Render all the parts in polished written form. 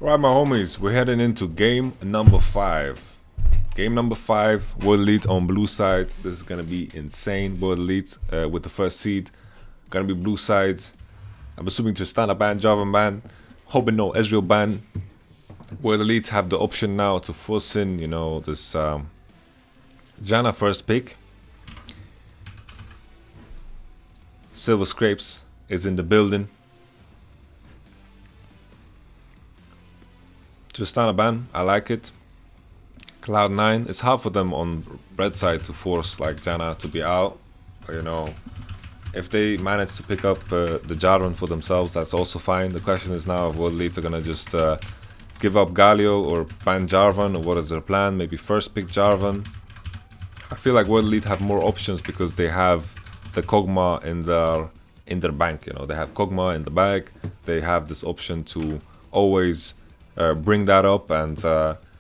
Right, my homies, we're heading into game number 5. Game number 5, World Elite on blue side. This is gonna be insane. World Elite with the first seed. Gonna be blue sides. I'm assuming Tristana ban, Jarvan ban, hoping no Ezreal ban. World Elite have the option now to force in, you know, this Janna first pick. Silver Scrapes is in the building. Tristana ban, I like it. Cloud9, it's hard for them on red side to force like Janna to be out. But, you know, if they manage to pick up the Jarvan for themselves, that's also fine. The question is now if World Elite are gonna just give up Galio or ban Jarvan, or what is their plan? Maybe first pick Jarvan. I feel like World Elite have more options because they have the Kog'Maw in their bank. You know, they have Kog'Maw in the bag. They have this option to always bring that up, and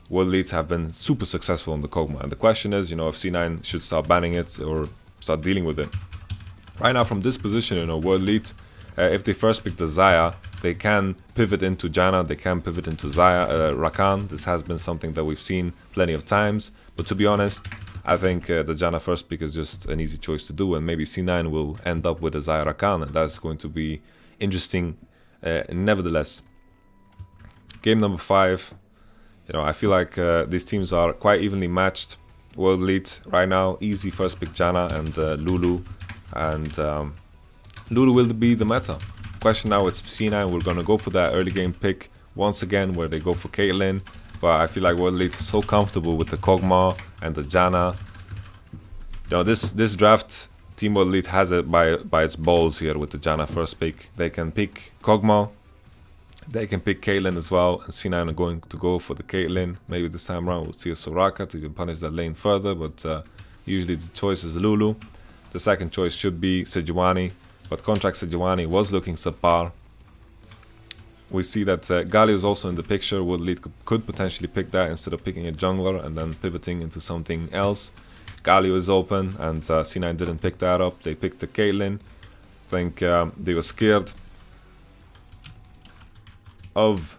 World Elite have been super successful in the Kog'Maw. And the question is, you know, if C9 should start banning it or start dealing with it. Right now, from this position, you know, World Elite, if they first pick the Xayah, they can pivot into Janna, they can pivot into Xayah, Rakan. This has been something that we've seen plenty of times. But to be honest, I think the Janna first pick is just an easy choice to do, and maybe C9 will end up with a Xayah Rakan, and that's going to be interesting nevertheless. Game number 5, you know, I feel like these teams are quite evenly matched. World Elite right now, easy first pick Janna and Lulu, and Lulu will be the meta. Question now, it's C9, we're gonna go for that early game pick once again where they go for Caitlyn, but I feel like World Elite is so comfortable with the Kog'Maw and the Janna. You know, this draft, Team World Elite has it by its balls here with the Janna first pick. They can pick Kog'Maw, they can pick Caitlyn as well, and C9 are going to go for the Caitlyn. Maybe this time around we'll see a Soraka to even punish that lane further, but usually the choice is Lulu. The second choice should be Sejuani, but contract Sejuani was looking subpar. We see that Galio is also in the picture. World Elite could potentially pick that instead of picking a jungler and then pivoting into something else. Galio is open, and C9 didn't pick that up. They picked the Caitlyn. I think they were scared of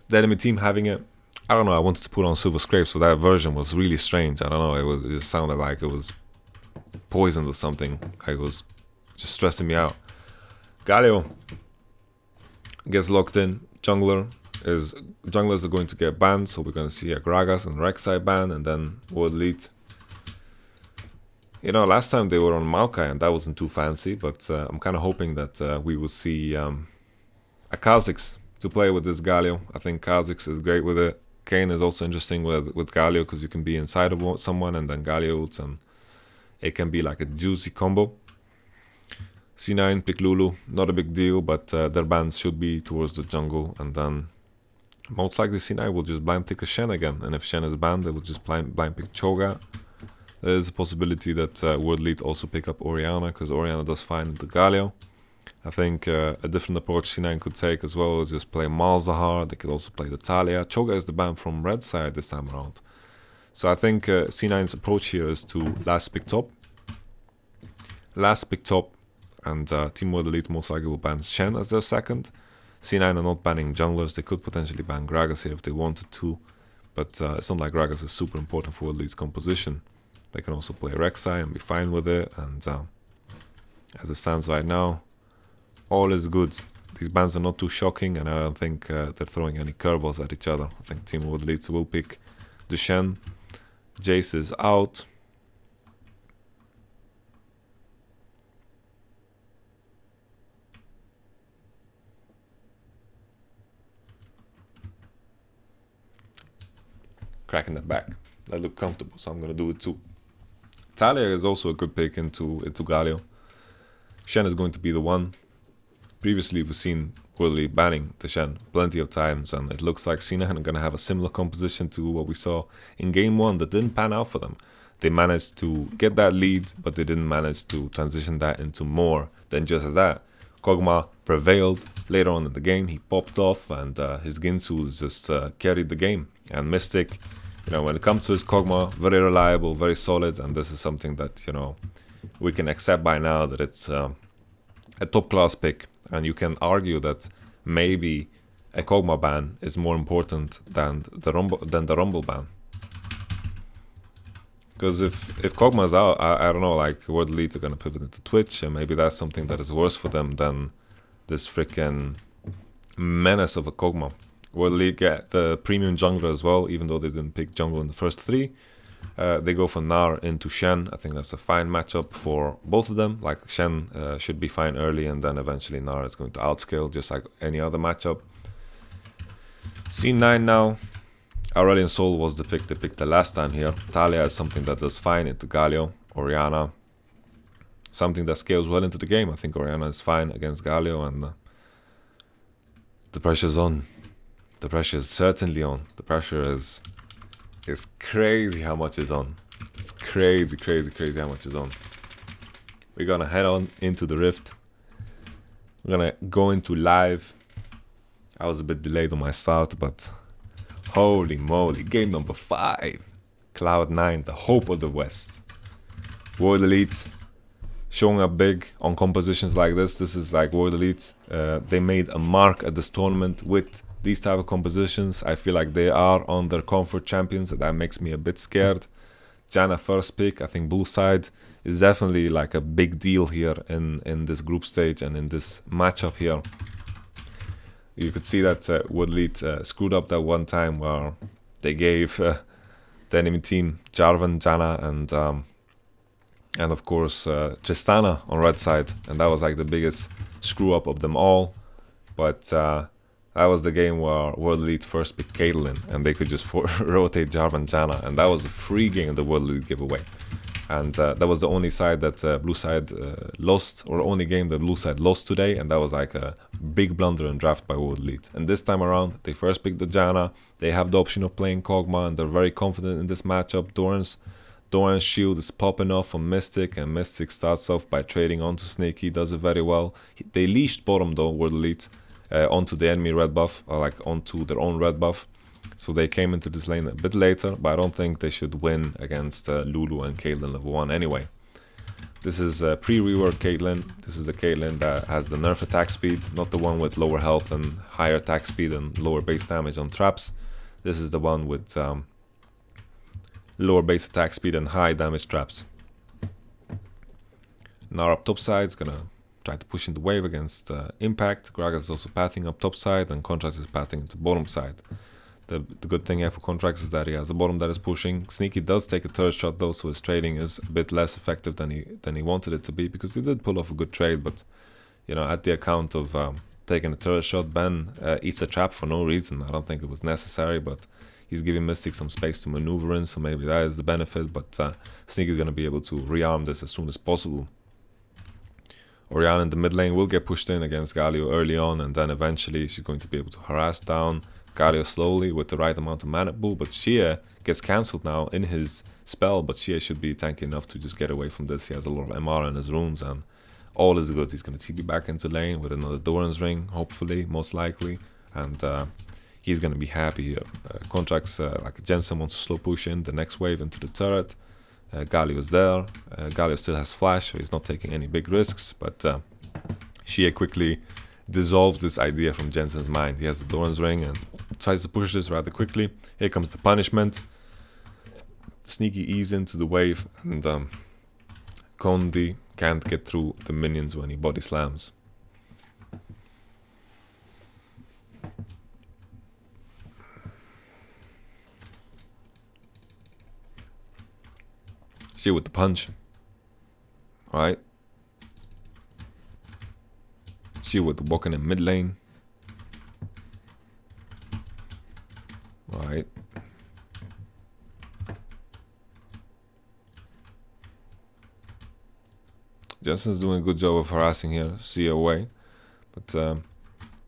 the enemy team having it. I don't know, I wanted to put on Silver Scrapes, so that version was really strange. I don't know, it just sounded like it was poisoned or something. It was just stressing me out. Galio gets locked in. Junglers are going to get banned, so we're going to see a Gragas and Rek'Sai ban, and then World Elite. You know, last time they were on Maokai and that wasn't too fancy, but I'm kind of hoping that we will see a Kha'Zix to play with this Galio. I think Kha'Zix is great with it. Kayn is also interesting with Galio because you can be inside of someone and then Galio ults, and it can be like a juicy combo. C9 pick Lulu, not a big deal, but their bans should be towards the jungle, and then most likely C9 will just blind pick a Shen again, and if Shen is banned, they will just blind pick Cho'Gath. There is a possibility that World Elite also pick up Orianna, because Orianna does fine with the Galio. I think a different approach C9 could take as well is just play Malzahar. They could also play the Talia. Cho'Gath is the ban from red side this time around. So I think C9's approach here is to last pick top. Last pick top, and Team World Elite most likely will ban Shen as their second. C9 are not banning junglers. They could potentially ban Gragas here if they wanted to, but it's not like Gragas is super important for World Elite's composition. They can also play Rek'Sai and be fine with it, and as it stands right now, all is good. These bans are not too shocking, and I don't think they're throwing any curveballs at each other. I think Team World Elite will pick the Shen. Jace is out. Cracking that back. That look comfortable, so I'm gonna do it too. Talia is also a good pick into Galio. Shen is going to be the one. Previously, we've seen World Elite banning the Shen plenty of times, and it looks like C9 are going to have a similar composition to what we saw in Game 1 that didn't pan out for them. They managed to get that lead, but they didn't manage to transition that into more than just that. Kog'Maw prevailed later on in the game. He popped off, and his Ginsu just carried the game. And Mystic, you know, when it comes to his Kog'Maw, very reliable, very solid, and this is something that, you know, we can accept by now that it's a top class pick. And you can argue that maybe a Kog'Maw ban is more important than the Rumble ban. Because if Kog'Maw's out, I don't know, like World Elite are gonna pivot into Twitch, and maybe that's something that is worse for them than this freaking menace of a Kog'Maw. World Elite get the premium jungler as well, even though they didn't pick jungle in the first 3. They go for Gnar into Shen. I think that's a fine matchup for both of them. Like Shen should be fine early, and then eventually Gnar is going to outscale just like any other matchup. C9 now. Aurelion Sol was the pick they picked the last time here. Talia is something that does fine into Galio. Orianna, something that scales well into the game. I think Orianna is fine against Galio, and the pressure's on. The pressure is certainly on. The pressure is crazy how much is on. It's crazy how much is on. We're gonna head on into the Rift. We're gonna go into live. I was a bit delayed on my start, but holy moly, game number 5. Cloud9, the hope of the West. World Elite showing up big on compositions like this. This is like World Elite. They made a mark at this tournament with these type of compositions. I feel like they are on their comfort champions, and that makes me a bit scared. Janna first pick. I think blue side is definitely like a big deal here in this group stage and in this matchup here. You could see that World Elite screwed up that one time where they gave the enemy team Jarvan, Janna, and of course Tristana on red side, and that was like the biggest screw up of them all. But that was the game where World Elite first picked Caitlyn, and they could just rotate Jarvan, Janna, and that was the free game the World Elite giveaway. And that was the only side that blue side lost, or the only game that blue side lost today, and that was like a big blunder in draft by World Elite. And this time around, they first picked the Janna. They have the option of playing Kog'Maw, and they're very confident in this matchup. Doran's shield is popping off on Mystic, and Mystic starts off by trading onto Snake. He does it very well. They leashed bottom though, World Elite, onto the enemy red buff, or like onto their own red buff. So they came into this lane a bit later, but I don't think they should win against Lulu and Caitlyn level 1 anyway. This is pre-rework Caitlyn. This is the Caitlyn that has the nerf attack speed, not the one with lower health and higher attack speed and lower base damage on traps. This is the one with lower base attack speed and high damage traps. Gnar up top side is gonna try to push in the wave against Impact. Gragas is also pathing up top side, and Contracts is pathing into bottom side. The good thing here for Contracts is that he has a bottom that is pushing. Sneaky does take a third shot though, so his trading is a bit less effective than he wanted it to be, because he did pull off a good trade, but you know, at the account of taking a third shot, Ben eats a trap for no reason. I don't think it was necessary, but he's giving Mystic some space to maneuver in, so maybe that is the benefit, but Sneaky is going to be able to rearm this as soon as possible. Orianna in the mid lane will get pushed in against Galio early on, and then eventually she's going to be able to harass down Galio slowly with the right amount of mana pool, but Xie gets cancelled now in his spell, but Xie should be tanky enough to just get away from this. He has a lot of MR in his runes, and all is good. He's going to TP back into lane with another Doran's ring, hopefully, most likely, and he's going to be happy here. Contracts, like Jensen wants to slow push in the next wave into the turret. Galio is there. Galio still has flash, so he's not taking any big risks, but Xie quickly dissolves this idea from Jensen's mind. He has the Doran's ring and tries to push this rather quickly. Here comes the punishment. Sneaky ease into the wave, and Condi can't get through the minions when he body slams. Xie with the punch. Alright. Xie with the walking in mid lane. Alright. Jensen's doing a good job of harassing here, Xie away. But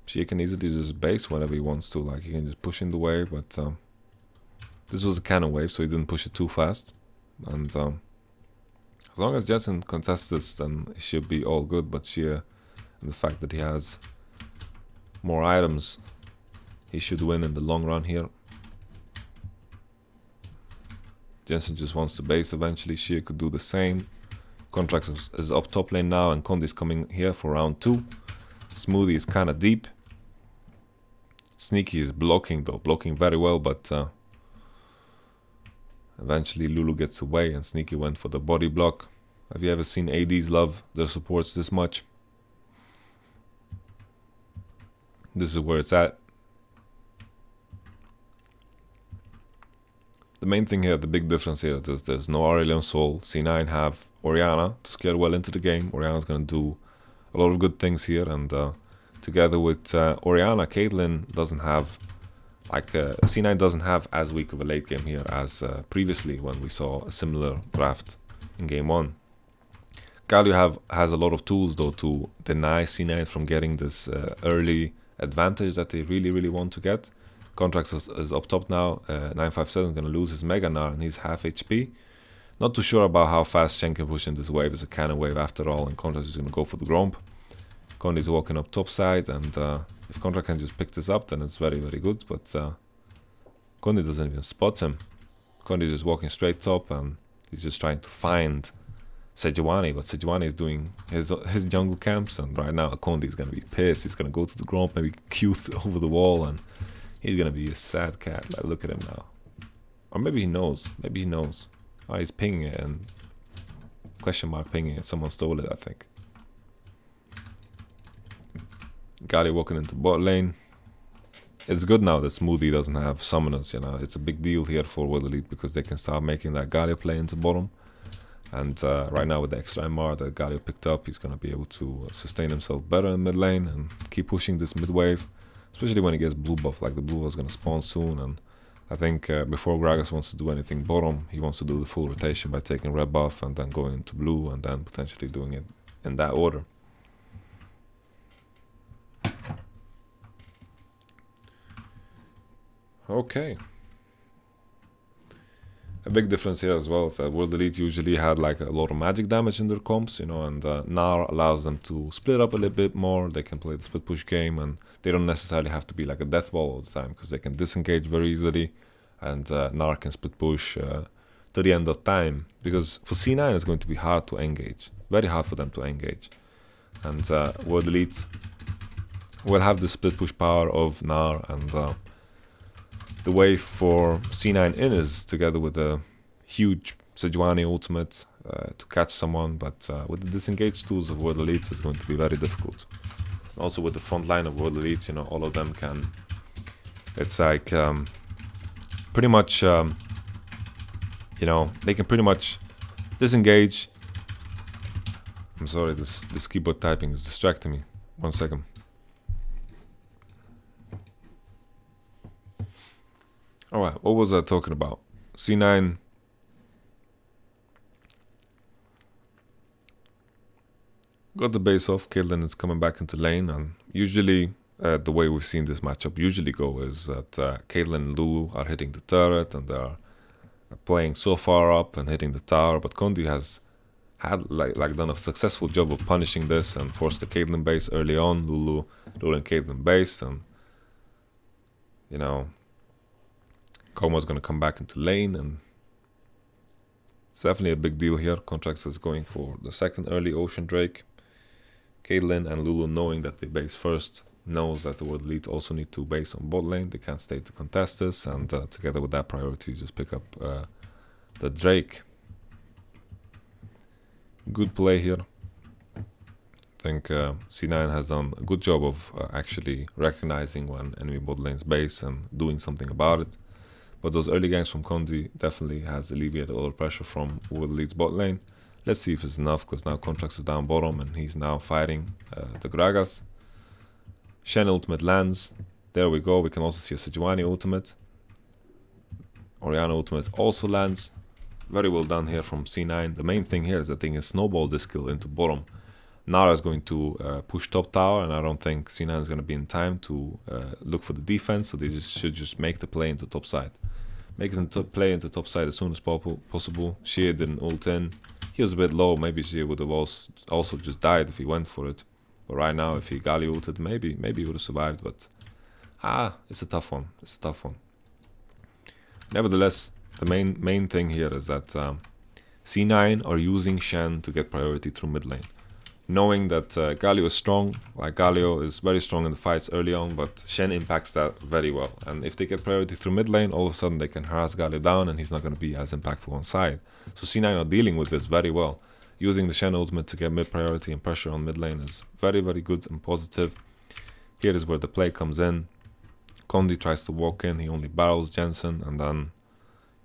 Xie can easily just base whenever he wants to. Like, he can just push in the wave, but this was a cannon wave, so he didn't push it too fast. And as long as Jensen contests this, then it should be all good. But Xie, and the fact that he has more items, he should win in the long run here. Jensen just wants to base eventually. Xie could do the same. Contracts is up top lane now, and Condi's coming here for round 2. Smoothie is kind of deep. Sneaky is blocking though, blocking very well, but eventually Lulu gets away and Sneaky went for the body block. Have you ever seen ADs love their supports this much? This is where it's at. The main thing here, the big difference here is there's no Aurelion Sol. C9 have Orianna to scale well into the game. Orianna's gonna do a lot of good things here, and together with Orianna, Caitlyn doesn't have, like, C9 doesn't have as weak of a late game here as previously when we saw a similar draft in game 1. Galio has a lot of tools though to deny C9 from getting this early advantage that they really want to get. Contracts is up top now. 957 is going to lose his Mega Gnar and he's half HP. Not too sure about how fast Shen can push in this wave. It's a cannon wave after all, and Contract is going to go for the Gromp. Condi's walking up top side, and if Contract can just pick this up, then it's very good. But Condi doesn't even spot him. Condi's just walking straight top, and he's just trying to find Sejuani, but Sejuani is doing his jungle camps, and right now Condi is going to be pissed. He's going to go to the Gromp, maybe Q over the wall, and he's going to be a sad cat. Like, look at him now. Or maybe he knows. Maybe he knows. Oh, he's pinging it, and question mark pinging it. Someone stole it, I think. Galio walking into bot lane. It's good now that Smoothie doesn't have summoners, you know. It's a big deal here for World Elite because they can start making that Galio play into bottom. And right now with the extra MR that Galio picked up, he's going to be able to sustain himself better in mid lane and keep pushing this mid wave. Especially when he gets blue buff, like the blue buff is going to spawn soon. And I think before Gragas wants to do anything bottom, he wants to do the full rotation by taking red buff and then going into blue and then potentially doing it in that order. Okay. A big difference here as well is that World Elite usually had like a lot of magic damage in their comps, you know, and Gnar allows them to split up a little bit more. They can play the split push game, and they don't necessarily have to be like a death ball all the time because they can disengage very easily, and Gnar can split push to the end of time, because for C9 it's going to be hard to engage, very hard for them to engage, and World Elite will have the split push power of Gnar, and the way for C9 in is together with a huge Sejuani ultimate to catch someone, but with the disengage tools of World Elite it's going to be very difficult. Also with the front line of World Elite, you know, all of them can, it's like pretty much, you know, they can pretty much disengage. I'm sorry, this keyboard typing is distracting me. 1 second. Alright, what was I talking about? C9 got the base off. Caitlyn is coming back into lane, and usually the way we've seen this matchup usually go is that Caitlyn and Lulu are hitting the turret and they're playing so far up and hitting the tower, but Condi has had like done a successful job of punishing this and forced the Caitlyn base early on. Lulu and Caitlyn base, and you know, Koma's going to come back into lane, and it's definitely a big deal here. Contracts is going for the second early Ocean Drake. Caitlyn and Lulu, knowing that they base first, knows that the World Elite also need to base on bot lane. They can't stay to contest this, and together with that priority, just pick up the Drake. Good play here. I think C9 has done a good job of actually recognizing when enemy bot lane's base and doing something about it. But those early ganks from Condi definitely has alleviated a lot of pressure from World Elite's bot lane. Let's see if it's enough, because now Contracts is down bottom and he's now fighting the Gragas. Shen ultimate lands. There we go. We can also see a Sejuani ultimate. Orianna ultimate also lands. Very well done here from C9. The main thing here is that they can snowball this kill into bottom. Nara is going to push top tower, and I don't think C9 is going to be in time to look for the defense, so they should just make the play into top side. Make them play into top side as soon as possible. Shea didn't ult in. He was a bit low. Maybe Shea would have also just died if he went for it. But right now, if he Gali ulted, maybe he would have survived. But it's a tough one. It's a tough one. Nevertheless, the main thing here is that C9 are using Shen to get priority through mid lane. knowing that Galio is strong. Like Galio is very strong in the fights early on, but Shen impacts that very well. And if they get priority through mid lane, all of a sudden they can harass Galio down and he's not going to be as impactful on side. So C9 are dealing with this very well. Using the Shen ultimate to get mid priority and pressure on mid lane is very, very good and positive. Here is where the play comes in. Condi tries to walk in, he only barrels Jensen and then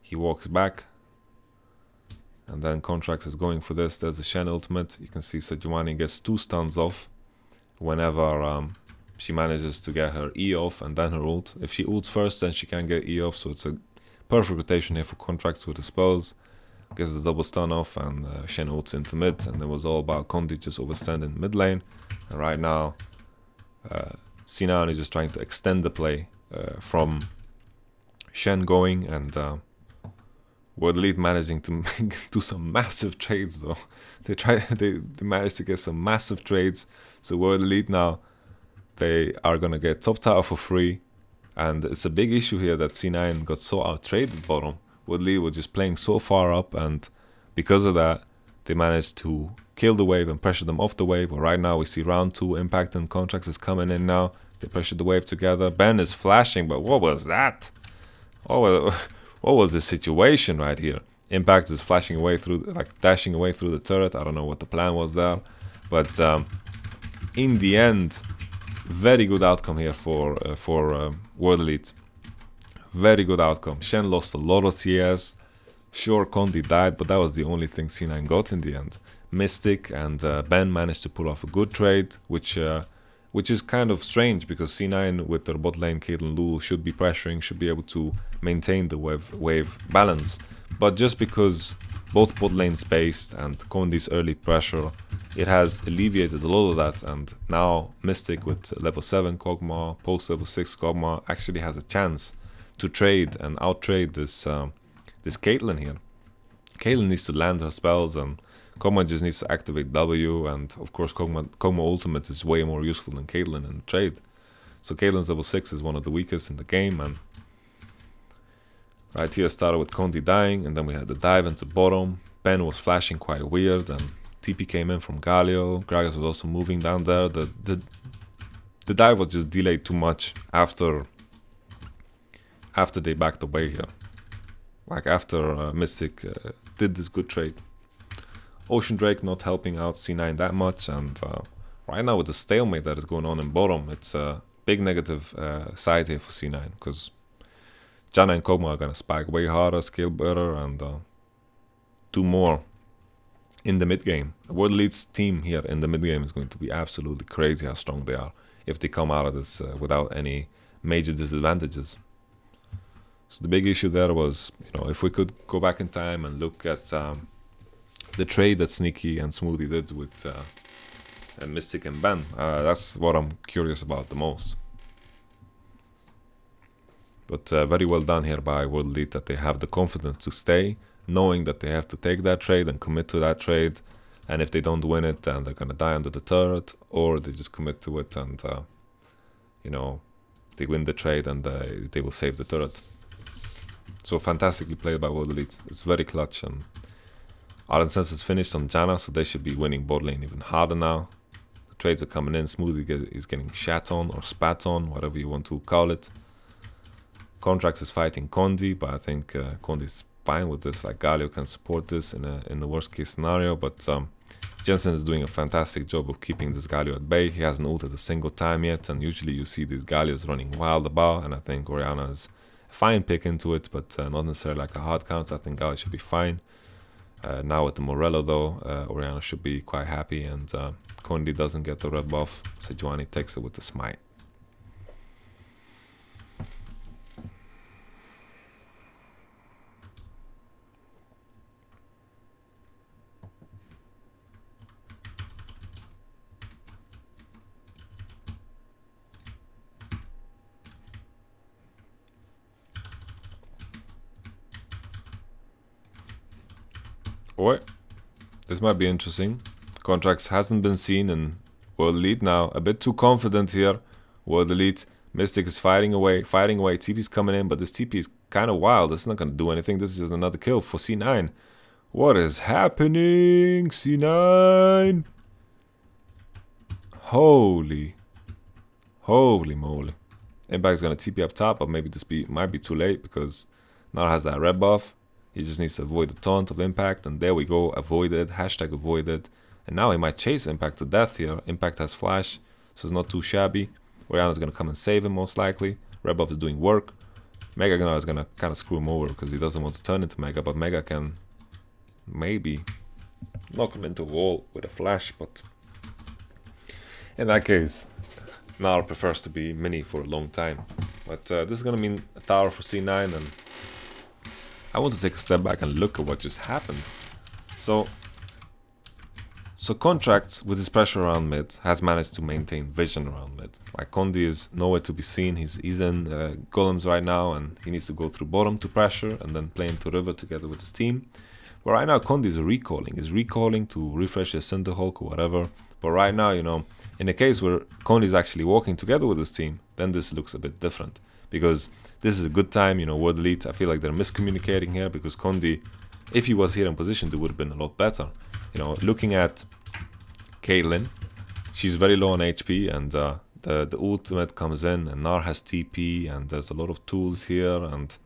he walks back. And then Contracts is going for this. There's the Shen ultimate. You can see Sejuani gets 2 stuns off whenever she manages to get her E off and then her ult. If she ults first, then she can get E off. So it's a perfect rotation here for Contracts with the spells. Gets the double stun off and Shen ults into mid. And it was all about Condi just overstanding mid lane. And right now, C9 is just trying to extend the play from Shen going and World Elite managing to do some massive trades though. They managed to get some massive trades. So World Elite now, they are gonna get top tower for free. And it's a big issue here that C9 got so out-traded bottom. World Elite were just playing so far up, and because of that, they managed to kill the wave and pressure them off the wave. But right now we see round 2 impact and Contracts is coming in now. They pressured the wave together. Ben is flashing, but what was that? Oh, what was the situation right here? Impact is flashing away through, like dashing away through the turret. I don't know what the plan was there, but in the end, very good outcome here for World Elite. Very good outcome. Shen lost a lot of CS. Sure, Condi died, but that was the only thing C9 got in the end. Mystic and Ben managed to pull off a good trade, which is kind of strange because C9 with their bot lane Caitlyn Lulu should be pressuring, should be able to maintain the wave balance. But just because both bot lanes spaced and Condi's early pressure, it has alleviated a lot of that, and now Mystic with level 7 Kog'Maw, post level 6 Kog'Maw actually has a chance to trade and out-trade this Caitlyn here. Caitlyn needs to land her spells and Kog'Maw just needs to activate W, and of course Kog'Maw ultimate is way more useful than Caitlyn in the trade. So Caitlyn's level 6 is one of the weakest in the game, and right here started with Condi dying, and then we had the dive into bottom. Ben was flashing quite weird, and TP came in from Galio. Gragas was also moving down there. The dive was just delayed too much after they backed away here. Like after Mystic did this good trade. Ocean Drake not helping out C9 that much, and right now with the stalemate that is going on in bottom, it's a big negative side here for C9, because Janna and Kog'Maw are gonna spike way harder, scale better, and do more in the mid game. World Elite's team here in the mid game is going to be absolutely crazy how strong they are if they come out of this without any major disadvantages. So the big issue there was, you know, if we could go back in time and look at the trade that Sneaky and Smoothie did with Mystic and Ben, that's what I'm curious about the most. But very well done here by World Elite that they have the confidence to stay, knowing that they have to take that trade and commit to that trade. And if they don't win it, then they're gonna die under the turret, or they just commit to it and you know, they win the trade and they will save the turret. So fantastically played by World Elite. It's very clutch, and Ardensense is finished on Janna, so they should be winning bot lane even harder now. The trades are coming in. Smoothie is getting shat on or spat on, whatever you want to call it. Contracts is fighting Condi, but I think Condi's fine with this. Like Galio can support this in the worst case scenario, but Jensen is doing a fantastic job of keeping this Galio at bay. He hasn't ulted a single time yet, and usually you see these Galios running wild about, and I think Orianna is a fine pick into it, but not necessarily like a hard count. I think Galio should be fine. Now with the Morello though, Orianna should be quite happy, and Condi doesn't get the red buff. Sejuani takes it with the smite. Or this might be interesting. Contracts hasn't been seen in World Elite now. A bit too confident here. World Elite. Mystic is fighting away. TP's coming in, but this TP is kind of wild. It's not going to do anything. This is just another kill for C9. What is happening? C9. Holy moly. Impact's gonna TP up top, but maybe this might be too late because Nar has that red buff. He just needs to avoid the taunt of Impact, and there we go, avoided, hashtag avoided. And now he might chase Impact to death here. Impact has flash, so it's not too shabby. Orianna's gonna come and save him most likely. Red buff is doing work. Mega Gunnar is gonna kind of screw him over because he doesn't want to turn into Mega, but Mega can maybe knock him into a wall with a flash, but in that case, Nar prefers to be mini for a long time. But this is gonna mean a tower for C9, and I want to take a step back and look at what just happened. So Contracts, with his pressure around mid, has managed to maintain vision around mid. Like, Condi is nowhere to be seen. He's in golems right now, and he needs to go through bottom to pressure and then play into river together with his team. But right now Condi is recalling. He's recalling to refresh his Cinderhulk or whatever. But right now, you know, in a case where Condi is actually walking together with his team, then this looks a bit different. Because this is a good time, you know, World Elite, I feel like they're miscommunicating here, because Condi, if he was here in position, it would have been a lot better. You know, looking at Caitlyn, she's very low on HP, and the ultimate comes in, and Nar has TP, and there's a lot of tools here, and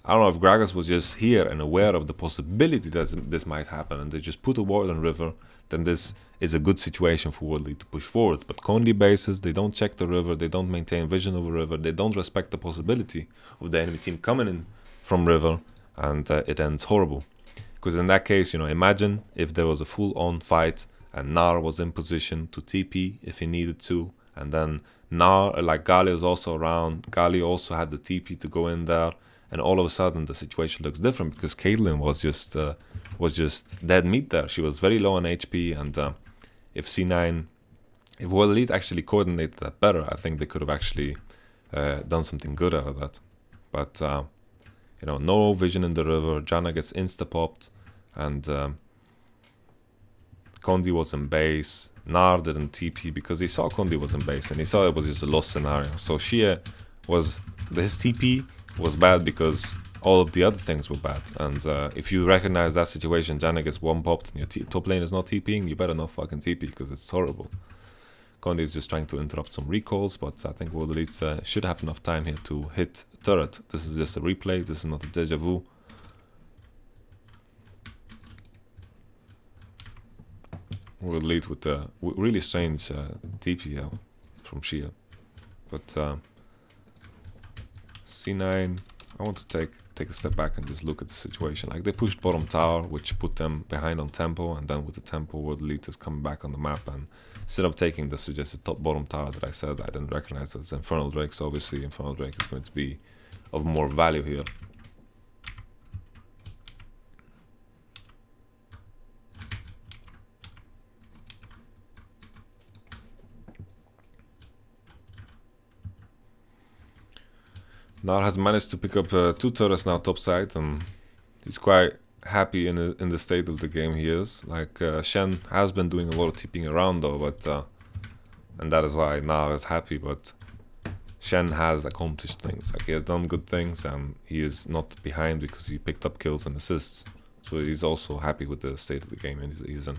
I don't know if Gragas was just here and aware of the possibility that this might happen, and they just put a ward on river, then this is a good situation for World Elite to push forward. But Condi bases, they don't check the river, they don't maintain vision over river, they don't respect the possibility of the enemy team coming in from river, and it ends horrible. Because in that case, you know, imagine if there was a full-on fight and Nar was in position to TP if he needed to, and then Nar, like Galio is also around, Galio also had the TP to go in there, and all of a sudden the situation looks different because Caitlyn was just dead meat there. She was very low on HP, and if C9, if World Elite actually coordinated that better, I think they could have actually done something good out of that. But you know, no vision in the river, Janna gets insta-popped, and Condi was in base. Nar didn't TP because he saw Condi was in base, and he saw it was just a lost scenario. So Shia was, his TP was bad because all of the other things were bad. And if you recognize that situation, Janna gets one-popped and your top lane is not TPing, you better not fucking TP because it's horrible. Condi is just trying to interrupt some recalls, but I think World Elite should have enough time here to hit a turret. This is just a replay, this is not a deja vu. World Elite with a really strange TP from Shia. But C9, I want to take a step back and just look at the situation. Like, they pushed bottom tower, which put them behind on tempo, and then with the tempo, World Elite is coming back on the map, and instead of taking the suggested top bottom tower that I said, I didn't recognize as Infernal Drake, so obviously Infernal Drake is going to be of more value here. Nar has managed to pick up 2 turrets now topside, and he's quite happy in the state of the game he is. Like, Shen has been doing a lot of TPing around though, but and that is why Nar is happy, but Shen has accomplished things. Like, he has done good things, and he is not behind because he picked up kills and assists. So he's also happy with the state of the game he's in.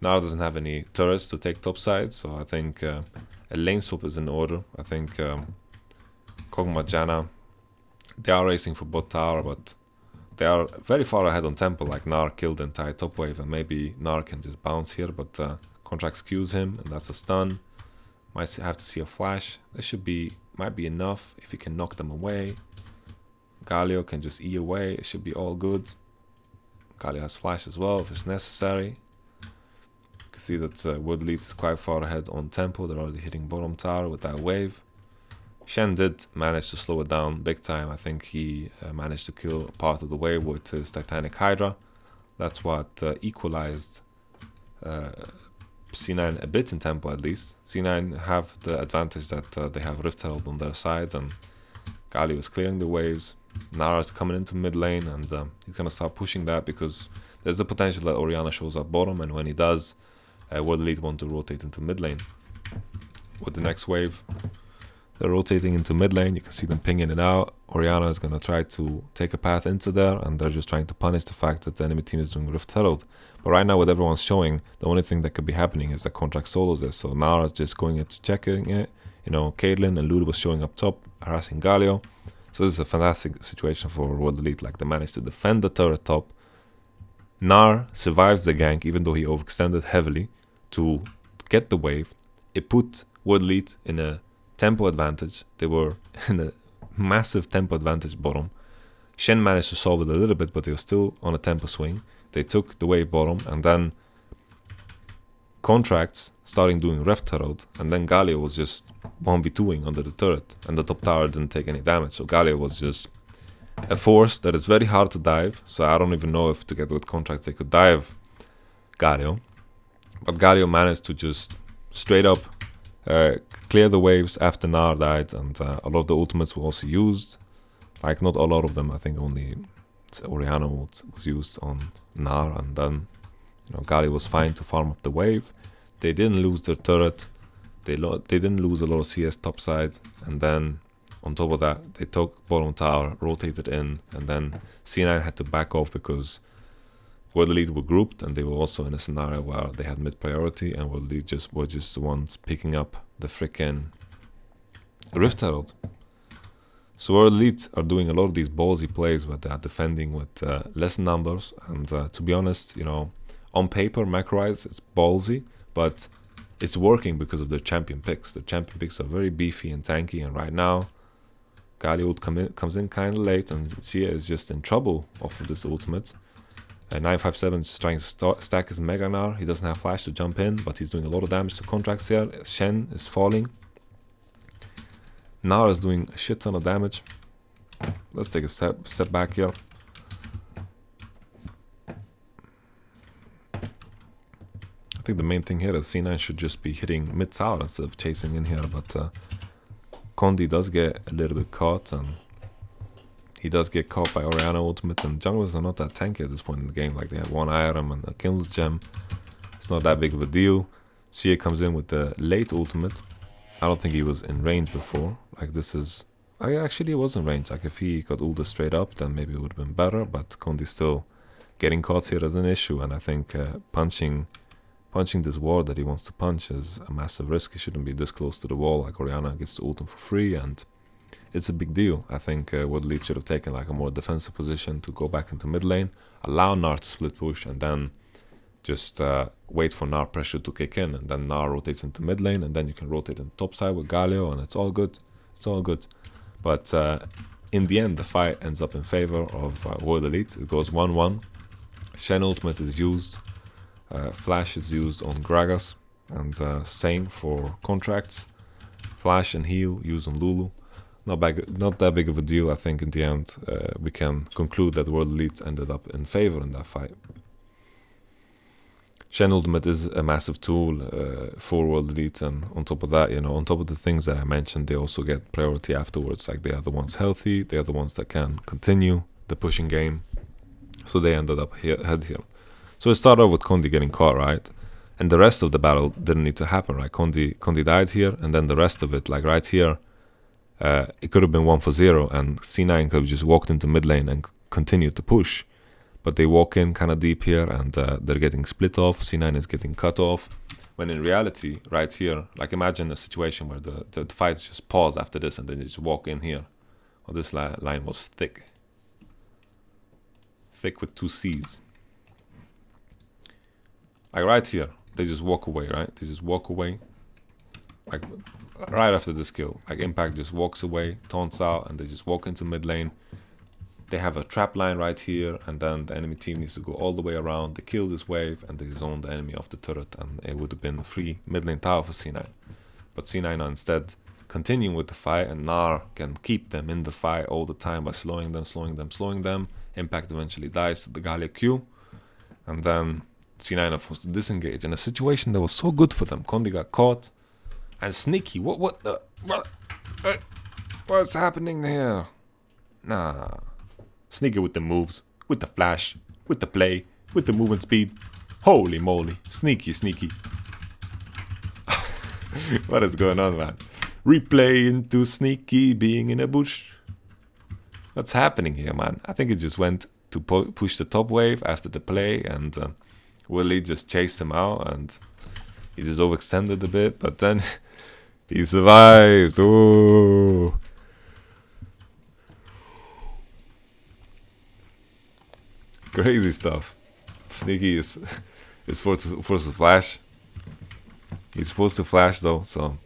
Nar doesn't have any turrets to take topside, so I think a lane swap is in order. I think Kog'Maw, Janna, they are racing for bot tower, but they are very far ahead on tempo. Like, Nar killed the entire top wave, and maybe Nar can just bounce here, but Contract skews him, and that's a stun. Might have to see a flash. This might be enough if he can knock them away. Galio can just E away, it should be all good. Galio has flash as well if it's necessary. You can see that World Elite is quite far ahead on tempo. They're already hitting bottom tower with that wave. Shen did manage to slow it down big time. I think he managed to kill part of the wave with his Titanic Hydra. That's what equalized C9 a bit in tempo at least. C9 have the advantage that they have Rift Herald on their side, and Galio is clearing the waves. Nara is coming into mid lane, and he's going to start pushing that because there's the potential that Orianna shows up bottom, and when he does, World Elite want to rotate into mid lane. With the next wave, They're rotating into mid lane. You can see them pinging it out. Orianna is going to try to take a path into there, and they're just trying to punish the fact that the enemy team is doing Rift Herald. But right now, what everyone's showing, the only thing that could be happening is that Contract solos this. So Nara's just going into checking it. You know, Caitlyn and Lulu was showing up top, harassing Galio. So this is a fantastic situation for World Elite. Like, they managed to defend the turret top. Nar survives the gank, even though he overextended heavily to get the wave. It put World Elite in a tempo advantage. They were in a massive tempo advantage bottom. Shen managed to solve it a little bit, but they were still on a tempo swing. They took the wave bottom, and then Contracts starting doing Rift Herald, and then Galio was just 1v2ing under the turret, and the top tower didn't take any damage. So Galio was just a force that is very hard to dive. So I don't even know if together with Contracts they could dive Galio. But Galio managed to just straight up clear the waves after Nar died, and a lot of the ultimates were also used. Like, not a lot of them, I think only Orianna was used on Nar, and then, you know, Galio was fine to farm up the wave. They didn't lose their turret, they didn't lose a lot of CS topside, and then on top of that, they took bottom tower, rotated in, and then C9 had to back off because World Elite were grouped, and they were also in a scenario where they had mid priority, and World Elite were just the ones picking up the freaking Rift Herald. So World Elite are doing a lot of these ballsy plays where they are defending with less numbers, and to be honest, you know, on paper, macro-wise, it's ballsy, but it's working because of their champion picks. Their champion picks are very beefy and tanky, and right now, Galio comes in kind of late, and Xia is just in trouble off of this ultimate. 957 is trying to stack his Mega Gnar. He doesn't have flash to jump in, but he's doing a lot of damage to Contracts here. Shen is falling. Nar is doing a shit ton of damage. Let's take a step back here. I think the main thing here is C9 should just be hitting mid tower instead of chasing in here, but Condi does get a little bit caught, and he does get caught by Orianna ultimate, and junglers are not that tanky at this point in the game. Like, they have one item and a kill gem. It's not that big of a deal. Xia comes in with the late ultimate. I don't think he was in range before. Like, this is... actually, he was in range. Like, if he got ulted straight up, then maybe it would have been better, but Condi still getting caught here as an issue, and I think punching this wall that he wants to punch is a massive risk. He shouldn't be this close to the wall. Like, Orianna gets to ult him for free, and it's a big deal. I think World Elite should have taken like a more defensive position to go back into mid lane, allow Gnar to split push, and then just wait for Gnar pressure to kick in, and then Gnar rotates into mid lane, and then you can rotate in top side with Galio, and it's all good. It's all good. But in the end, the fight ends up in favor of World Elite. It goes 1-1. Shen ultimate is used. Flash is used on Gragas, and same for Contracts. Flash and heal used on Lulu. Not that big of a deal. I think in the end we can conclude that World Elite ended up in favor in that fight. Shen ultimate is a massive tool for World Elite, and on top of that, you know, on top of the things that I mentioned, they also get priority afterwards. Like, they are the ones healthy, they are the ones that can continue the pushing game, so they ended up ahead here. So it started off with Condi getting caught, right? And the rest of the battle didn't need to happen, right? Condi died here, and then the rest of it, like right here, it could have been 1-0, and C9 could have just walked into mid lane and continued to push. But they walk in kind of deep here, and they're getting split off. C9 is getting cut off. When in reality, right here, like, imagine a situation where the fights just pause after this, and then they just walk in here. Oh, this line was thick. Thick with 2 C's. Like right here, they just walk away, right? They just walk away. Like right after this kill, like Impact just walks away, taunts out, and they just walk into mid lane. They have a trap line right here, and then the enemy team needs to go all the way around. They kill this wave, and they zone the enemy off the turret, and it would have been a free mid lane tower for C9. But C9 are instead continuing with the fight, and Gnar can keep them in the fight all the time by slowing them. Impact eventually dies to the Galio Q, and then C9 are forced to disengage in a situation that was so good for them. Condi got caught, and Sneaky, what's happening here? Nah. Sneaky with the moves, with the flash, with the play, with the movement speed. Holy moly, sneaky. What is going on, man? Replay into sneaky being in a bush. What's happening here, man? I think it just went to push the top wave after the play, and Willie just chased him out, and he just overextended a bit, but then he survives. Oh, crazy stuff. Sneaky is forced to flash. He's forced to flash though, so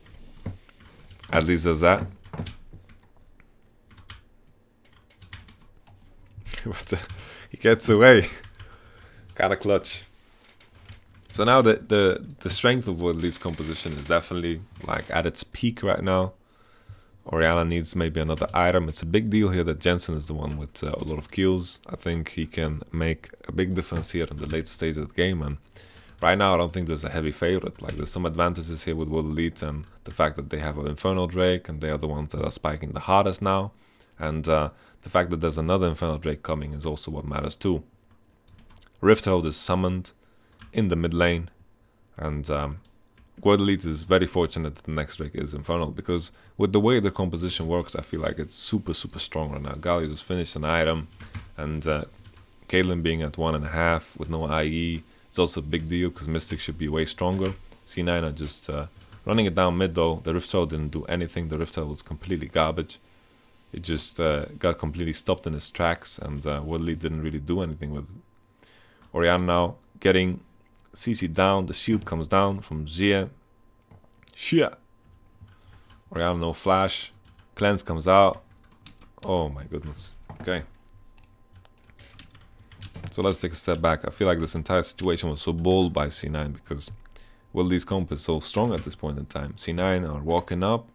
at least there's that. But he gets away. Kinda clutch. So now the strength of World Elite's composition is definitely like at its peak right now. Orianna needs maybe another item. It's a big deal here that Jensen is the one with a lot of kills. I think he can make a big difference here in the later stage of the game, and right now I don't think there's a heavy favorite. Like, there's some advantages here with World Elite, and the fact that they have an Infernal Drake and they are the ones that are spiking the hardest now, and the fact that there's another Infernal Drake coming is also what matters too. Rift Herald is summoned in the mid lane, and World Elite is very fortunate that the next Drake is Infernal, because with the way the composition works, I feel like it's super strong right now. Galio just finished an item, and Caitlyn being at 1.5 with no IE is also a big deal, because Mystic should be way stronger. C9 are just running it down mid though. The Rift Herald didn't do anything. The Rift Herald was completely garbage. It just got completely stopped in its tracks, and World Elite didn't really do anything with it. Orianna now getting CC down, the shield comes down from Xia. Orianna no flash, cleanse comes out. Oh my goodness. Okay. So let's take a step back. I feel like this entire situation was so bold by C9 because World Elite's comp is so strong at this point in time. C9 are walking up,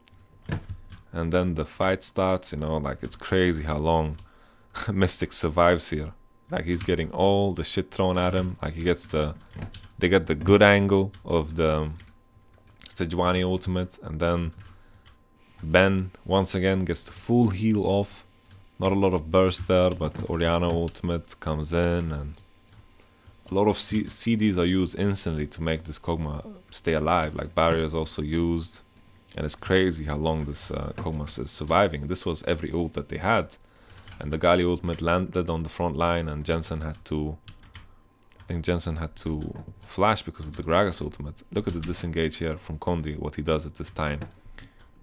and then the fight starts, you know, like it's crazy how long Mystic survives here. Like, he's getting all the shit thrown at him. Like, they get the good angle of the Sejuani ultimate, and then Ben once again gets the full heal off. Not a lot of burst there, but Orianna ultimate comes in, and a lot of CDs are used instantly to make this Kog'Maw stay alive. Like, barrier is also used, and it's crazy how long this Kog'Maw is surviving. This was every ult that they had. And the Galio ultimate landed on the front line, and Jensen had to... I think Jensen had to flash because of the Gragas ultimate. Look at the disengage here from Condi, what he does at this time.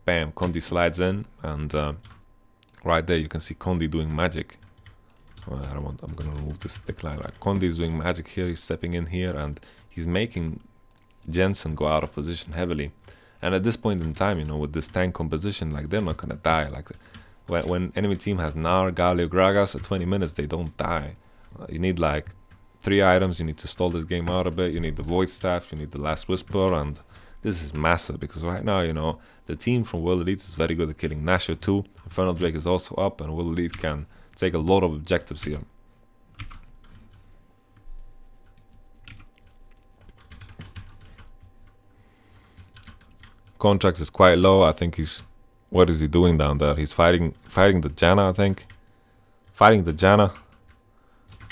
Bam, Condi slides in, and right there you can see Condi doing magic. Well, I'm gonna remove this decline. Like, Condi is doing magic here, he's stepping in here, and he's making Jensen go out of position heavily. And at this point in time, you know, with this tank composition, like, they're not gonna die. Like, when enemy team has Gnar, Galio, Gragas at 20 minutes, they don't die. You need like 3 items. You need to stall this game out a bit. You need the Void Staff, you need the Last Whisper, and this is massive because right now, you know, the team from World Elite is very good at killing Nashor too. Infernal Drake is also up, and World Elite can take a lot of objectives here. Contracts is quite low. I think he's... What is he doing down there? He's fighting the Janna, I think. Fighting the Janna.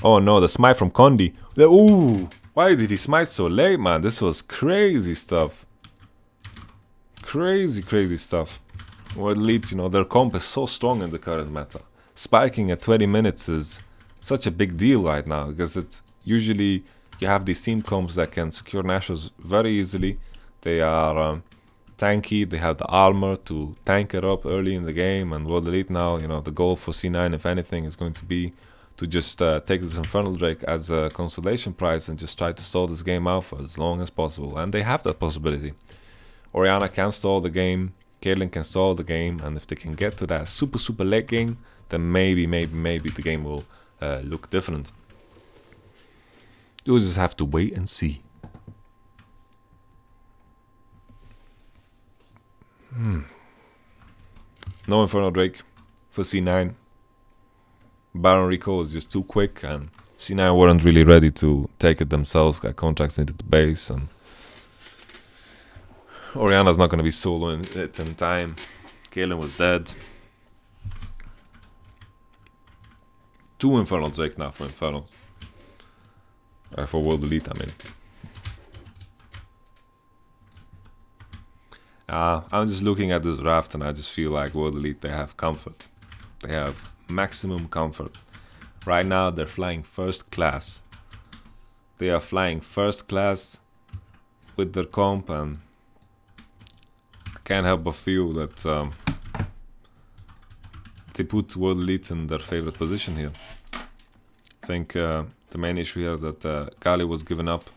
Oh no, the smite from Condi. Ooh! Why did he smite so late, man? This was crazy stuff. Crazy stuff. World Elite, you know, their comp is so strong in the current meta. Spiking at 20 minutes is such a big deal right now, because it's usually you have these team comps that can secure Nashors very easily. They are... tanky, they have the armor to tank it up early in the game, and World Elite now, you know, the goal for C9, if anything, is going to be to just take this Infernal Drake as a consolation prize and just try to stall this game out for as long as possible, and they have that possibility. Orianna can stall the game, Caitlyn can stall the game, and if they can get to that super late game, then maybe the game will look different. You'll just have to wait and see. No Infernal Drake for C9. Baron recall is just too quick, and C9 weren't really ready to take it themselves. Got contracts into the base, and Orianna's not going to be soloing it in time. Caitlyn was dead. 2 Infernal Drake now for Infernal. For World Elite, I mean. I'm just looking at this draft and I just feel like World Elite, they have comfort. They have maximum comfort. Right now they're flying first class. They are flying first class with their comp, and I can't help but feel that they put World Elite in their favorite position here. I think the main issue here is that Galio was given up.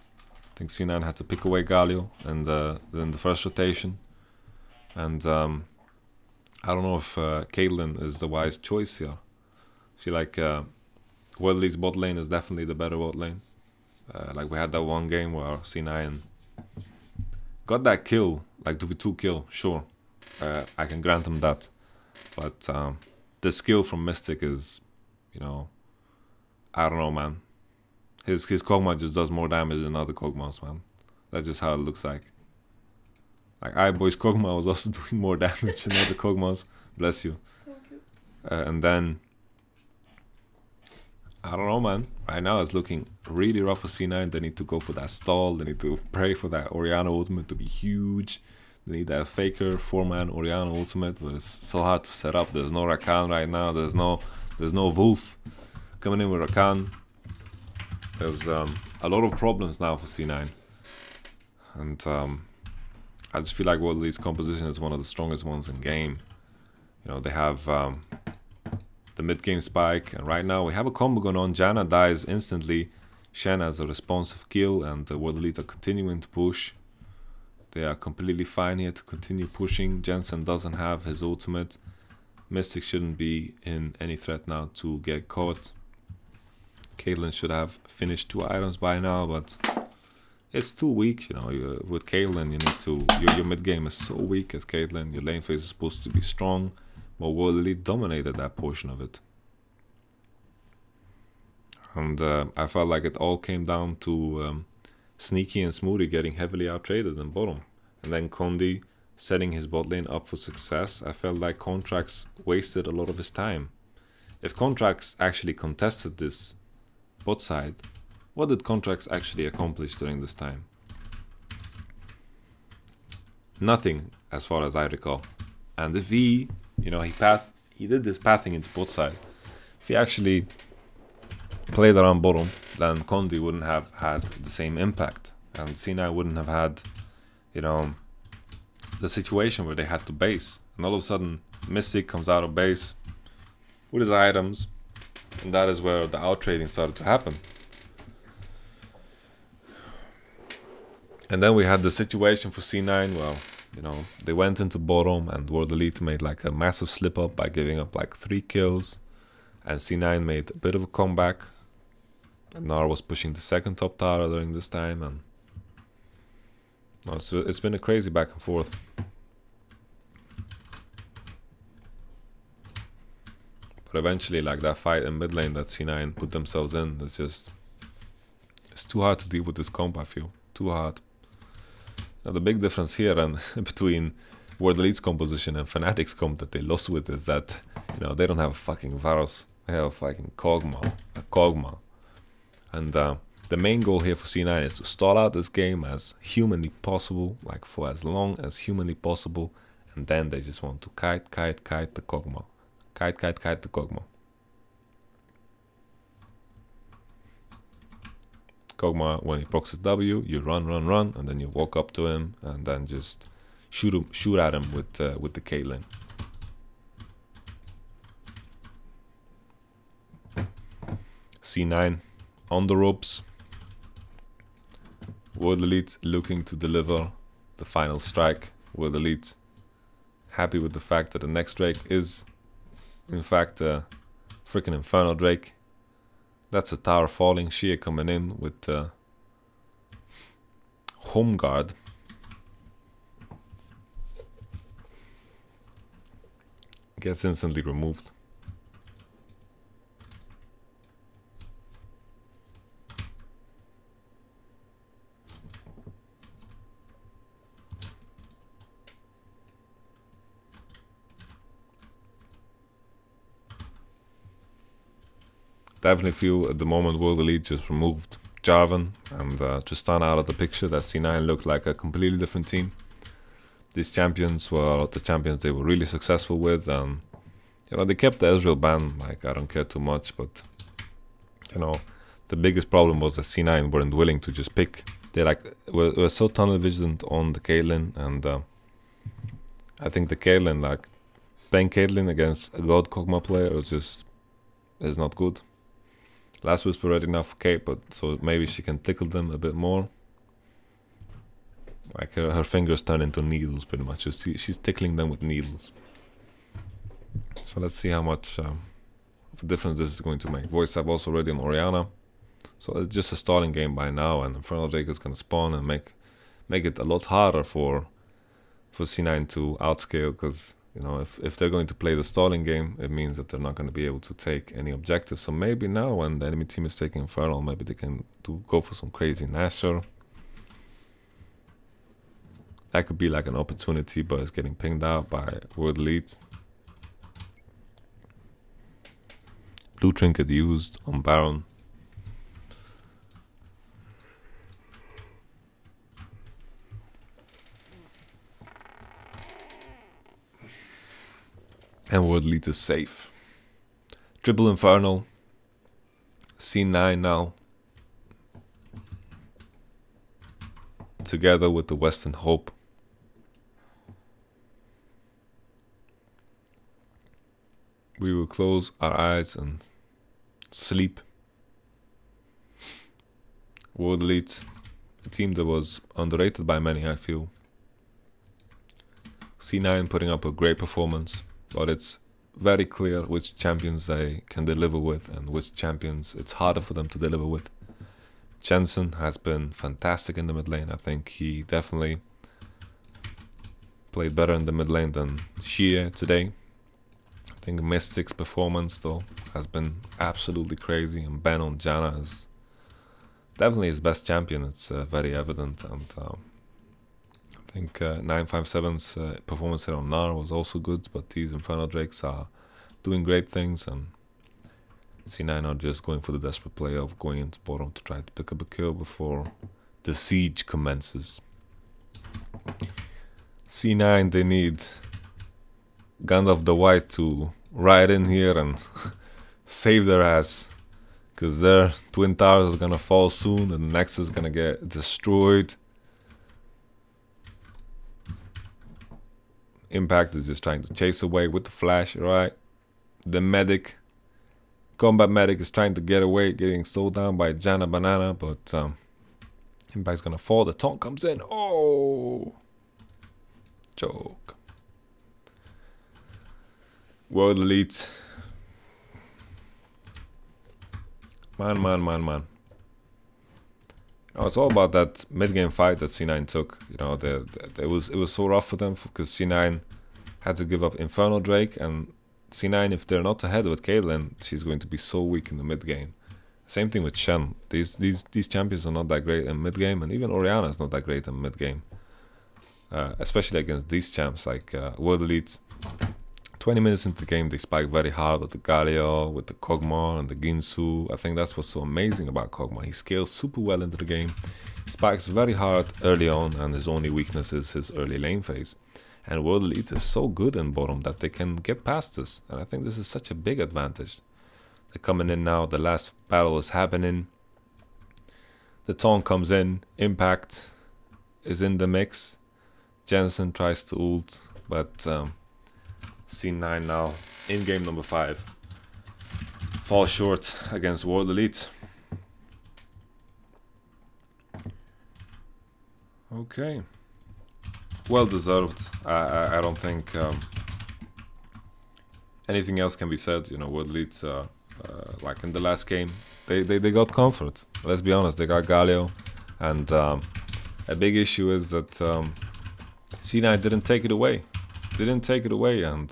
I think C9 had to pick away Galio in the first rotation. And I don't know if Caitlyn is the wise choice here. I feel like World Elite's bot lane is definitely the better bot lane. Like we had that one game where C9 got that kill, like 2v2 kill, sure. I can grant him that. But the skill from Mystic is, you know, I don't know, man. His Kog'Maw just does more damage than other Kog'Maws, man. That's just how it looks like. Like iBoy's Kog'Maw was also doing more damage than other Kog'Maws. Bless you. Thank you. And then, I don't know, man. Right now it's looking really rough for C9. They need to go for that stall. They need to pray for that Orianna ultimate to be huge. They need that Faker 4-man Orianna ultimate, but it's so hard to set up. There's no Rakan right now. There's no Wolf coming in with Rakan. There's a lot of problems now for C9, and I just feel like World Elite's composition is one of the strongest ones in game. You know, they have the mid-game spike, and right now we have a combo going on. Janna dies instantly. Shen has a responsive kill, and the World Elite are continuing to push. They are completely fine here to continue pushing. Jensen doesn't have his ultimate. Mystic shouldn't be in any threat now to get caught. Caitlyn should have finished 2 items by now, but it's too weak. You know, with Caitlyn, you need to. Your mid game is so weak as Caitlyn. Your lane phase is supposed to be strong, but World Elite dominated that portion of it. And I felt like it all came down to Sneaky and Smoothie getting heavily out-traded in bottom, and then Condi setting his bot lane up for success. I felt like Contracts wasted a lot of his time. If Contracts actually contested this bot side, what did Contracts actually accomplish during this time? Nothing, as far as I recall. And if he, you know, he did this pathing into bot side. If he actually played around bottom, then Condi wouldn't have had the same impact, and C9 wouldn't have had, you know, the situation where they had to base, and all of a sudden Mystic comes out of base with his items, and that is where the out trading started to happen. And then we had the situation for C9. Well, you know, they went into bottom, and World Elite made like a massive slip up by giving up like 3 kills, and C9 made a bit of a comeback. And Nar was pushing the second top tower during this time, and well, it's been a crazy back and forth. But eventually, like that fight in mid lane that C9 put themselves in, it's too hard to deal with this comp, I feel. Too hard. Now the big difference here and between World Elite's composition and Fnatic's comp that they lost with is that, you know, they don't have a fucking Varus. They have a fucking Kog'Maw. And the main goal here for C9 is to stall out this game as humanly possible, like for as long as humanly possible, and then they just want to kite the Kog'Maw. Kite the Kog'Maw. Kog'Maw, when he procs his W, you run, and then you walk up to him and then just shoot at him with the Caitlyn. C9 on the ropes. World Elite looking to deliver the final strike. World Elite happy with the fact that the next Drake is, in fact, a freaking Inferno Drake. That's a tower falling. Shia coming in with Home Guard. Gets instantly removed. Definitely feel at the moment World Elite just removed Jarvan and Tristan out of the picture. That C9 looked like a completely different team. these champions were the champions they were really successful with, and you know, they kept the Ezreal ban. Like, I don't care too much, but you know, the biggest problem was that C9 weren't willing to just pick. They were so tunnel visioned on the Caitlyn, and I think the Caitlyn, like playing Caitlyn against a God Kog'Maw player is not good. Last Whisper ready now for Kate, but so maybe she can tickle them a bit more. Like her fingers turn into needles pretty much. She's tickling them with needles. So let's see how much of a difference this is going to make. Voice up also ready on Orianna. So it's just a stalling game by now, and Infernal Drake is going to spawn and make it a lot harder for C9 to outscale, because you know, if they're going to play the stalling game, it means that they're not going to be able to take any objectives. So maybe now when the enemy team is taking Infernal, maybe they can go for some crazy Nashor. That could be like an opportunity, but it's getting pinged out by World Elite. Blue Trinket used on Baron. And World Elite is safe. Triple Infernal. C9 now. Together with the Western Hope. We will close our eyes and sleep. World Elite, a team that was underrated by many, I feel. C9 putting up a great performance, but it's very clear which champions they can deliver with and which champions it's harder for them to deliver with. Jensen has been fantastic in the mid lane. I think he definitely played better in the mid lane than Xie today. I think Mystic's performance though has been absolutely crazy, and Ben on Janna is definitely his best champion. It's very evident, and I think 957's performance here on Gnar was also good, but these Infernal Drakes are doing great things, and C9 are just going for the desperate play of going into bottom to try to pick up a kill before the siege commences. C9, they need Gandalf the White to ride in here and save their ass, because their Twin Towers is gonna fall soon and the Nexus is gonna get destroyed. Impact is just trying to chase away with the flash, right? The medic, combat medic, is trying to get away, getting slowed down by Janna Banana, but Impact's gonna fall. The taunt comes in. Oh, joke. World Elite. Man. Oh, it's all about that mid-game fight that C9 took. You know, it was so rough for them because C9 had to give up Infernal Drake, and C9, if they're not ahead with Caitlyn, she's going to be so weak in the mid-game. Same thing with Shen. These champions are not that great in mid-game, and even Orianna is not that great in mid-game. Especially against these champs like World Elite. 20 minutes into the game, they spike very hard with the Galio, with the Kog'Maw and the Ginsu. I think that's what's so amazing about Kog'Maw. He scales super well into the game. He spikes very hard early on, and his only weakness is his early lane phase. And World Elite is so good in bottom that they can get past this. And I think this is such a big advantage. They're coming in now. The last battle is happening. The taunt comes in. Impact is in the mix. Jensen tries to ult, but C9 now in game number 5 falls short against World Elite. Okay, well deserved. I don't think anything else can be said. You know, World Elite, like in the last game, they got comfort. Let's be honest, they got Galio, and a big issue is that C9 didn't take it away. And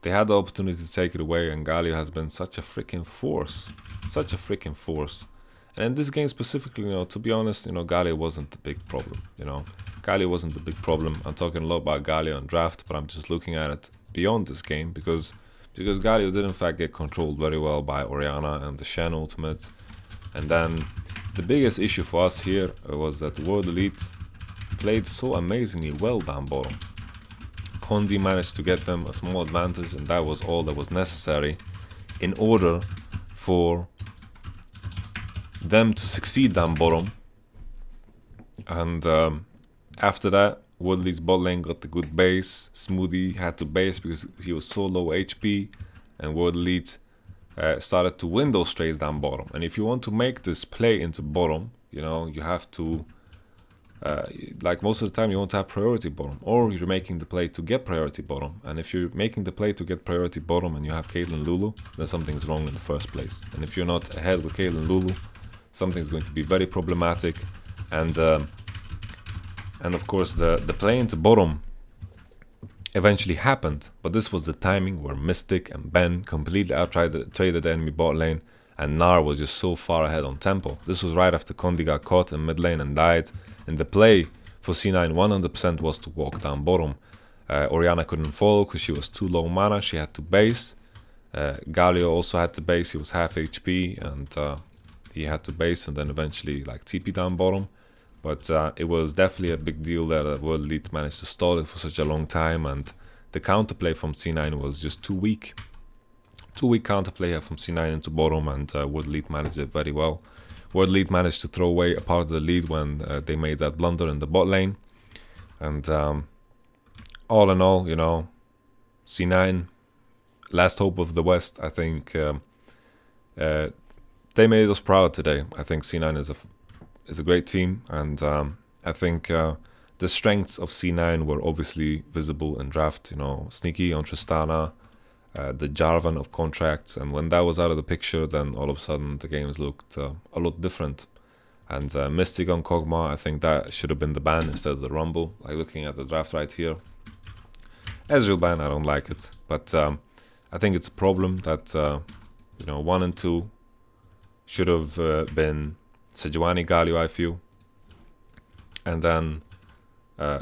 they had the opportunity to take it away, and Galio has been such a freaking force. And in this game specifically, you know, to be honest, you know, Galio wasn't the big problem, you know. Galio wasn't the big problem. I'm talking a lot about Galio and draft, but I'm just looking at it beyond this game, because Galio did in fact get controlled very well by Orianna and the Shen ultimate. And then the biggest issue for us here was that World Elite played so amazingly well down bottom. Condi managed to get them a small advantage, and that was all that was necessary in order for them to succeed down bottom. And after that, Woodley's bot lane got the good base. Smoothie had to base because he was so low HP, and Woodley started to win those trades down bottom. And if you want to make this play into bottom, you know, you have to, like most of the time, you want to have priority bottom, or you're making the play to get priority bottom. And if you're making the play to get priority bottom and you have Caitlyn Lulu, then something's wrong in the first place. And if you're not ahead with Caitlyn Lulu, something's going to be very problematic. And of course, the play into bottom eventually happened, but this was the timing where Mystic and Ben completely out-traded the enemy bot lane, and Gnar was just so far ahead on tempo. This was right after Condi got caught in mid lane and died, and the play for C9 100% was to walk down bottom. Orianna couldn't follow because she was too low mana, she had to base. Galio also had to base, he was half HP, and he had to base and then eventually like TP down bottom. But it was definitely a big deal that World Elite managed to stall it for such a long time, and the counterplay from C9 was just too weak. Too weak counterplay here from C9 into bottom, and World Elite managed it very well. World Elite managed to throw away a part of the lead when they made that blunder in the bot lane. And all in all, you know, C9, last hope of the West, I think they made us proud today. I think C9 is a great team, and I think the strengths of C9 were obviously visible in draft. You know, Sneaky on Tristana, the Jarvan of contracts, and when that was out of the picture, then all of a sudden the games looked a lot different. And Mystic on Kog'Maw, I think that should have been the ban instead of the Rumble. Like looking at the draft right here, Ezreal ban, I don't like it, but I think it's a problem that you know, 1 and 2 should have been Sejuani, Galio, I feel, and then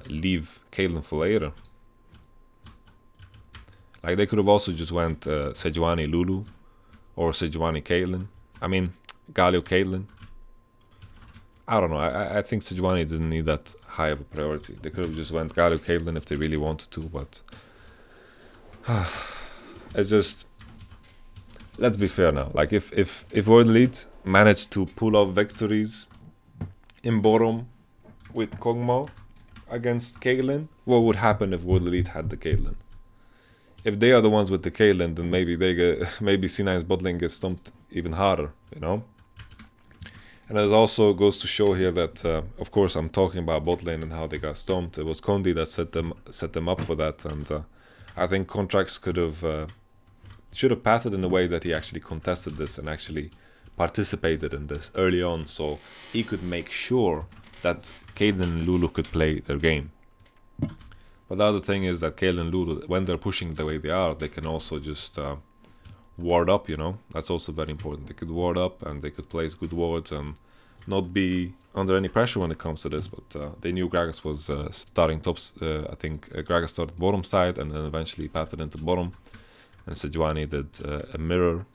leave Caitlyn for later. Like they could have also just went Sejuani, Lulu, or Sejuani, Caitlyn. I mean, Galio, Caitlyn. I don't know. I think Sejuani didn't need that high of a priority. They could have just went Galio, Caitlyn if they really wanted to, but it's just, let's be fair now. Like if World Elite managed to pull off victories in bottom with Kog'Maw against Caitlyn, what would happen if World Elite had the Caitlyn? If they are the ones with the Caitlyn, then maybe maybe C9's bot lane gets stumped even harder, you know. And it also goes to show here that, of course, I'm talking about bot lane and how they got stumped. It was Condi that set them up for that, and I think Contracts should have pathed in a way that he actually contested this and actually participated in this early on, so he could make sure that Caitlyn and Lulu could play their game. But the other thing is that Caitlyn and Lulu, when they're pushing the way they are, they can also just ward up, you know. That's also very important. They could ward up and they could place good wards and not be under any pressure when it comes to this. But they knew Gragas was starting tops. I think Gragas started bottom side and then eventually pathed into bottom. And Sejuani did a mirror.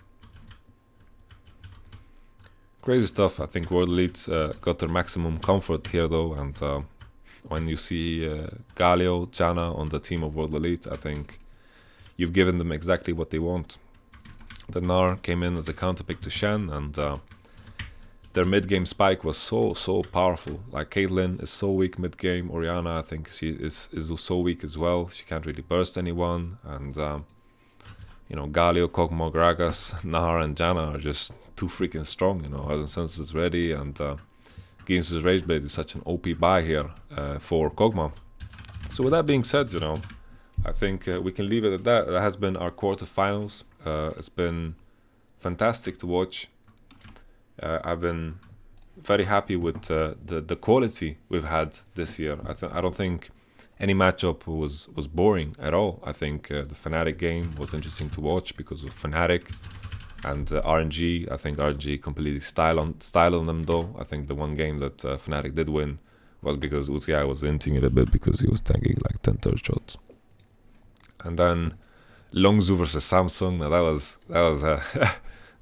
Crazy stuff. I think World Elite got their maximum comfort here though, and when you see Galio, Janna on the team of World Elite, I think you've given them exactly what they want. The Gnar came in as a counterpick to Shen, and their mid-game spike was so powerful. Like Caitlyn is so weak mid-game, Orianna I think she is so weak as well, she can't really burst anyone, and you know, Galio, Kog'Maw, Gragas, Gnar and Janna are just too freaking strong, you know. As Sense is ready, and Ginsu's Rageblade is such an OP buy here for Kog'Maw. So with that being said, you know, I think we can leave it at that. That has been our quarterfinals. It's been fantastic to watch. I've been very happy with the quality we've had this year. I don't think any matchup was boring at all. I think the Fnatic game was interesting to watch because of Fnatic and RNG. I think RNG completely style on them though. I think the one game that Fnatic did win was because Uzi was inting it a bit because he was tanking like 10 third shots. And then Longzhu versus Samsung. Now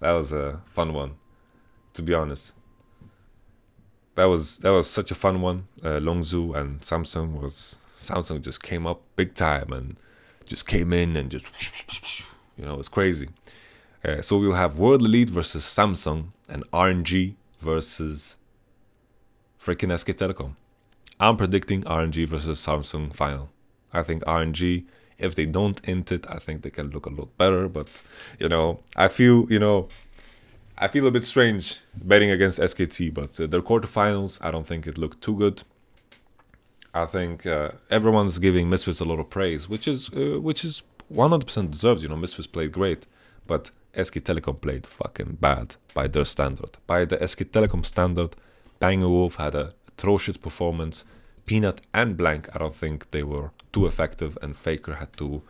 that was a fun one, to be honest. that was such a fun one. Longzhu and Samsung just came up big time and just came in and just it's crazy. So we'll have World Elite versus Samsung and RNG versus freaking SK Telecom. I'm predicting RNG versus Samsung final. I think RNG, if they don't int it, I think they can look a lot better. But I feel a bit strange betting against SKT. But their quarterfinals, I don't think it looked too good. I think everyone's giving Misfits a lot of praise, which is 100% deserved. Misfits played great, but SK Telecom played fucking bad by their standard. By the SK Telecom standard, Banger Wolf had a atrocious performance. Peanut and Blank, I don't think they were too effective, and Faker had to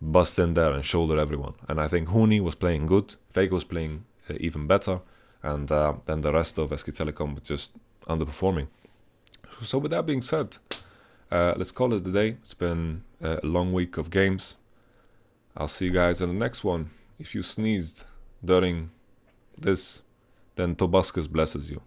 bust in there and shoulder everyone. And I think Huni was playing good, Faker was playing even better, and then the rest of SK Telecom was just underperforming. So with that being said, let's call it a day. It's been a long week of games. I'll see you guys in the next one. If you sneezed during this, then Tobuscus blesses you.